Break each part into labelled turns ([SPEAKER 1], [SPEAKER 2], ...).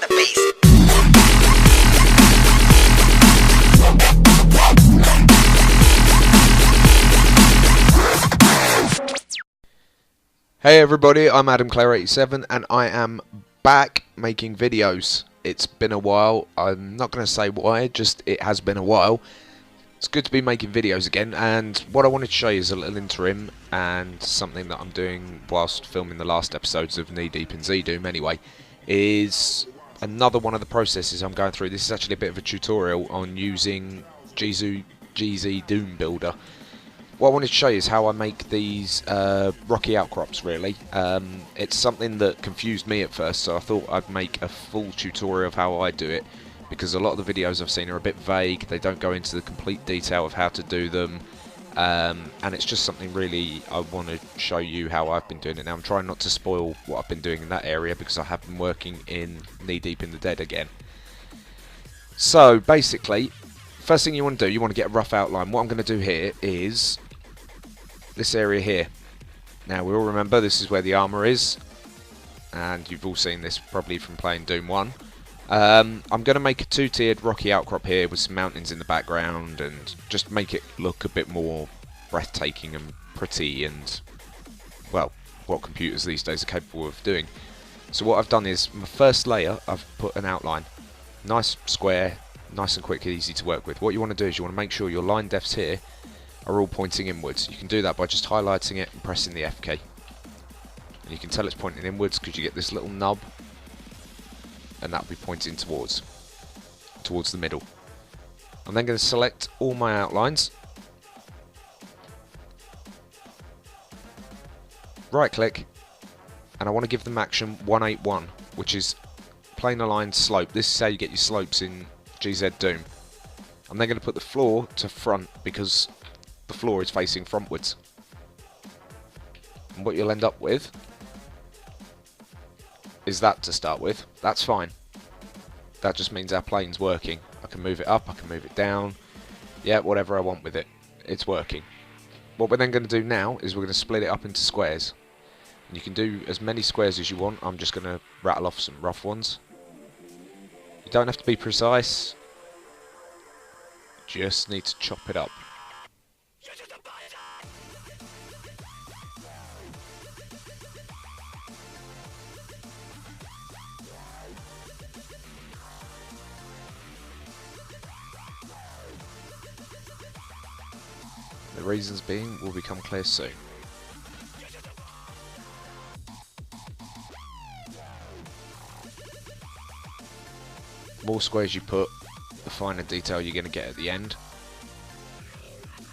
[SPEAKER 1] the beast.
[SPEAKER 2] Hey everybody, I'm Adam Clare87 and I am back making videos. It's been a while. I'm not going to say why, just it has been a while. It's good to be making videos again, and what I wanted to show you is a little interim and something that I'm doing whilst filming the last episodes of Knee Deep in Z-Doom anyway, is another one of the processes I'm going through. This is actually a bit of a tutorial on using GZ Doom Builder. What I wanted to show you is how I make these rocky outcrops, really. It's something that confused me at first, so I thought I'd make a full tutorial of how I do it, because a lot of the videos I've seen are a bit vague, they don't go into the complete detail of how to do them, and it's just something really I want to show you how I've been doing it. Now I'm trying not to spoil what I've been doing in that area, because I have been working in Knee Deep in the Dead again. So basically, first thing you want to do, you want to get a rough outline. What I'm going to do here is this area here. Now we all remember this is where the armour is, and you've all seen this probably from playing Doom 1. I'm going to make a two-tiered rocky outcrop here with some mountains in the background and just make it look a bit more breathtaking and pretty and, well, what computers these days are capable of doing. So what I've done is, my first layer, I've put an outline. Nice square, nice and quick, easy to work with. What you want to do is you want to make sure your line depths here are all pointing inwards. You can do that by just highlighting it and pressing the F key. And you can tell it's pointing inwards because you get this little nub, and that'll be pointing towards the middle. I'm then going to select all my outlines, right click, and I want to give them action 181, which is plane aligned slope. This is how you get your slopes in GZ Doom. I'm then going to put the floor to front because the floor is facing frontwards. And what you'll end up with is that to start with. That's fine. That just means our plane's working. I can move it up, I can move it down. Yeah, whatever I want with it. It's working. What we're then going to do now is we're going to split it up into squares. And you can do as many squares as you want. I'm just going to rattle off some rough ones. You don't have to be precise. Just need to chop it up. The reasons being will become clear soon. The more squares you put, the finer detail you're going to get at the end.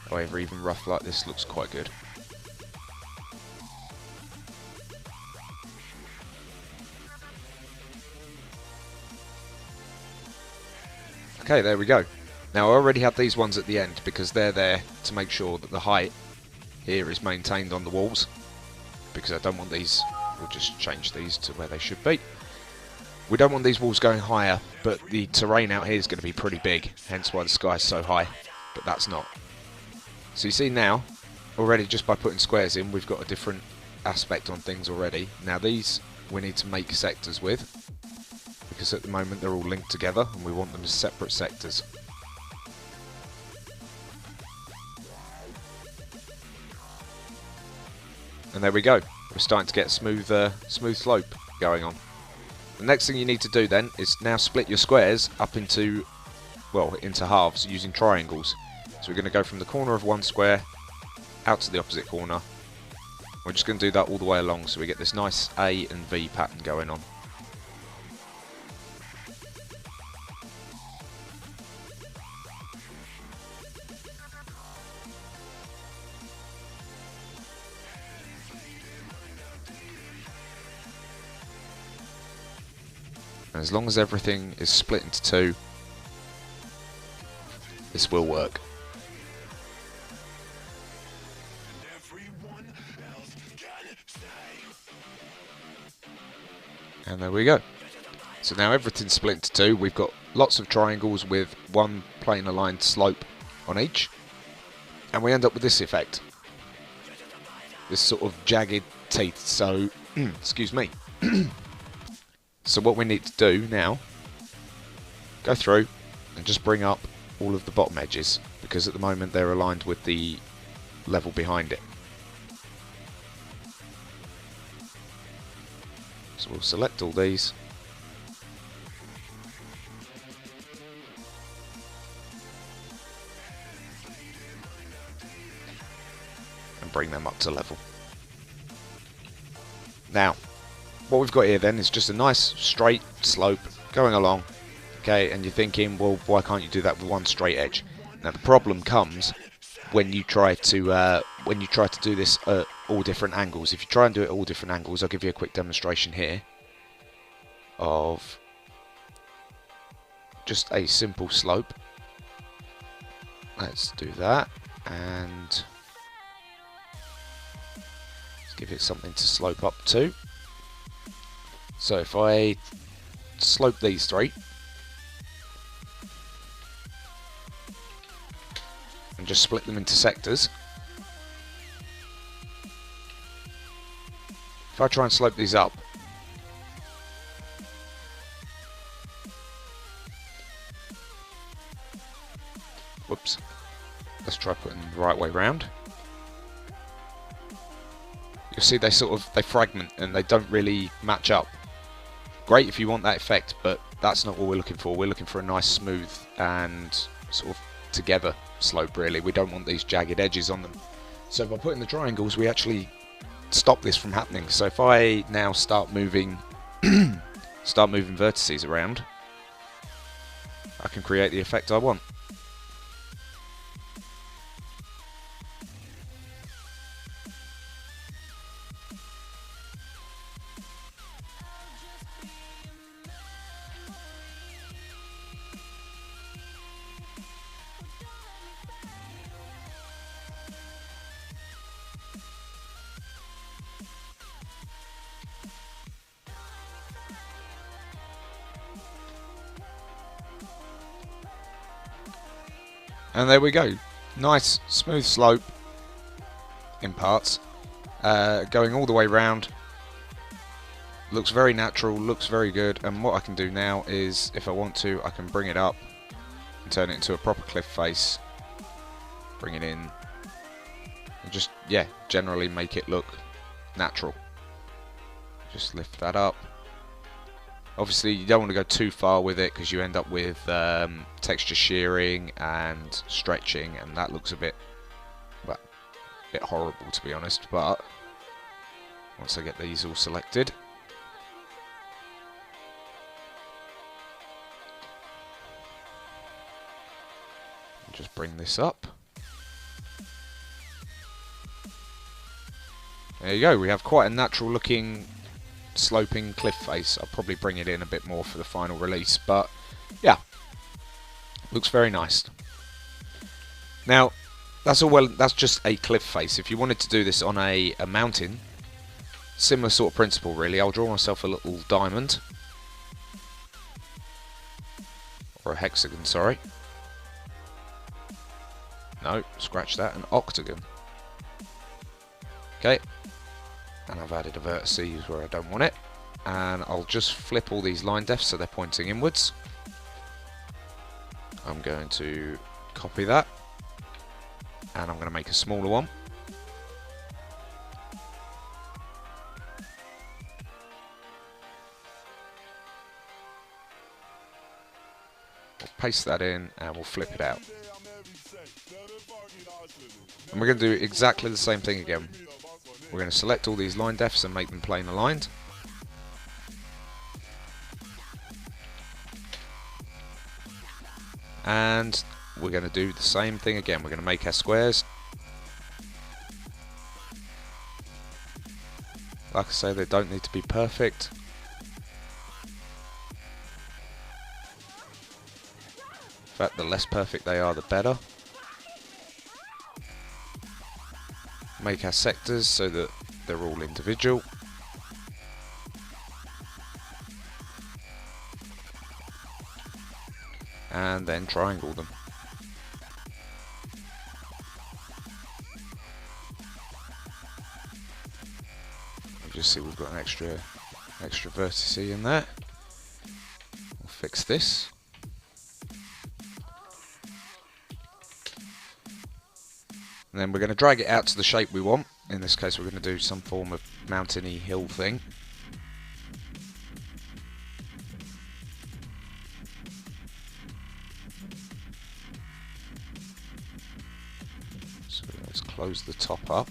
[SPEAKER 2] However, even rough like this looks quite good. Okay, there we go. Now I already have these ones at the end because they're there to make sure that the height here is maintained on the walls, because I don't want these, we'll just change these to where they should be. We don't want these walls going higher, but the terrain out here is going to be pretty big, hence why the sky is so high, but that's not. So you see now, already just by putting squares in, we've got a different aspect on things already. Now these we need to make sectors with, because at the moment they're all linked together and we want them as separate sectors. And there we go. We're starting to get smooth slope going on. The next thing you need to do then is now split your squares up into, well, into halves using triangles. So we're going to go from the corner of one square out to the opposite corner. We're just going to do that all the way along so we get this nice A and V pattern going on. And as long as everything is split into two, this will work. And there we go. So now everything's split into two. We've got lots of triangles with one plane aligned slope on each. And we end up with this effect. This sort of jagged teeth. So, excuse me. So what we need to do now, go through and just bring up all of the bottom edges, because at the moment they're aligned with the level behind it. So we'll select all these. And bring them up to level. Now, what we've got here then is just a nice straight slope going along. Okay, and you're thinking, well, why can't you do that with one straight edge? Now the problem comes when you try to do this at all different angles. If you try and do it at all different angles, I'll give you a quick demonstration here of just a simple slope. Let's do that, and let's give it something to slope up to. So if I slope these three and just split them into sectors, if I try and slope these up, whoops, let's try putting them the right way round. You'll see they fragment and they don't really match up. Great if you want that effect, but that's not what we're looking for. We're looking for a nice smooth and sort of together slope, really. We don't want these jagged edges on them. So by putting the triangles, we actually stop this from happening. So if I now start moving vertices around, I can create the effect I want. And there we go. Nice smooth slope in parts, going all the way round. Looks very natural, looks very good. And what I can do now is, if I want to, I can bring it up and turn it into a proper cliff face. Bring it in and just, yeah, generally make it look natural. Just lift that up. Obviously you don't want to go too far with it, because you end up with texture shearing and stretching, and that looks a bit horrible, to be honest. But once I get these all selected, just bring this up. There you go, we have quite a natural looking sloping cliff face. I'll probably bring it in a bit more for the final release, but yeah, looks very nice. Now that's just a cliff face. If you wanted to do this on a mountain, similar sort of principle really. I'll draw myself a little diamond, or a hexagon, sorry. No, scratch that, an octagon. Okay, and I've added a vertices where I don't want it, and I'll just flip all these line defs so they're pointing inwards. I'm going to copy that, and I'm going to make a smaller one. We'll paste that in and we'll flip it out. And we're going to do exactly the same thing again. We're going to select all these line defs and make them plane aligned. And we're going to do the same thing again. We're going to make our squares. Like I say, they don't need to be perfect. In fact, the less perfect they are, the better. Make our sectors so that they're all individual. And then triangle them. You just see we've got an extra vertice in there. We'll fix this. And then we're going to drag it out to the shape we want. In this case, we're going to do some form of mountainy hill thing. So let's close the top up.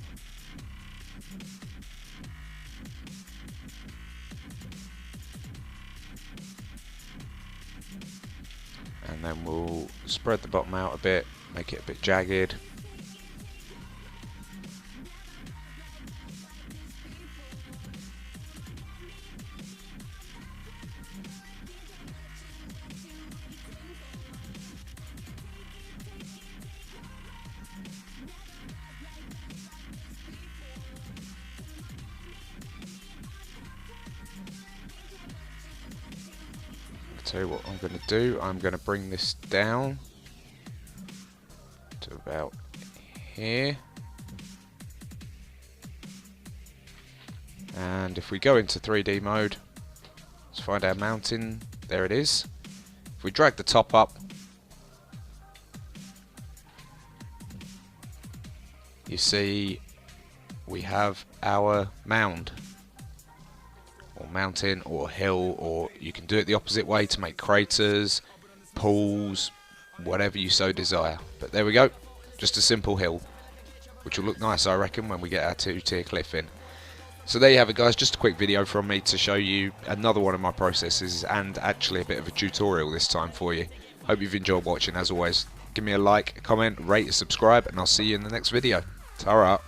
[SPEAKER 2] And then we'll spread the bottom out a bit, make it a bit jagged. Tell you what I'm going to do, I'm going to bring this down to about here, and if we go into 3D mode, let's find our mountain. There it is. If we drag the top up, you see we have our mound, or mountain, or hill, or you can do it the opposite way to make craters, pools, whatever you so desire. But there we go, just a simple hill, which will look nice, I reckon, when we get our 2-tier cliff in. So there you have it, guys, just a quick video from me to show you another one of my processes, and actually a bit of a tutorial this time for you. Hope you've enjoyed watching. As always, give me a like, a comment, rate and subscribe, and I'll see you in the next video. Ta-ra.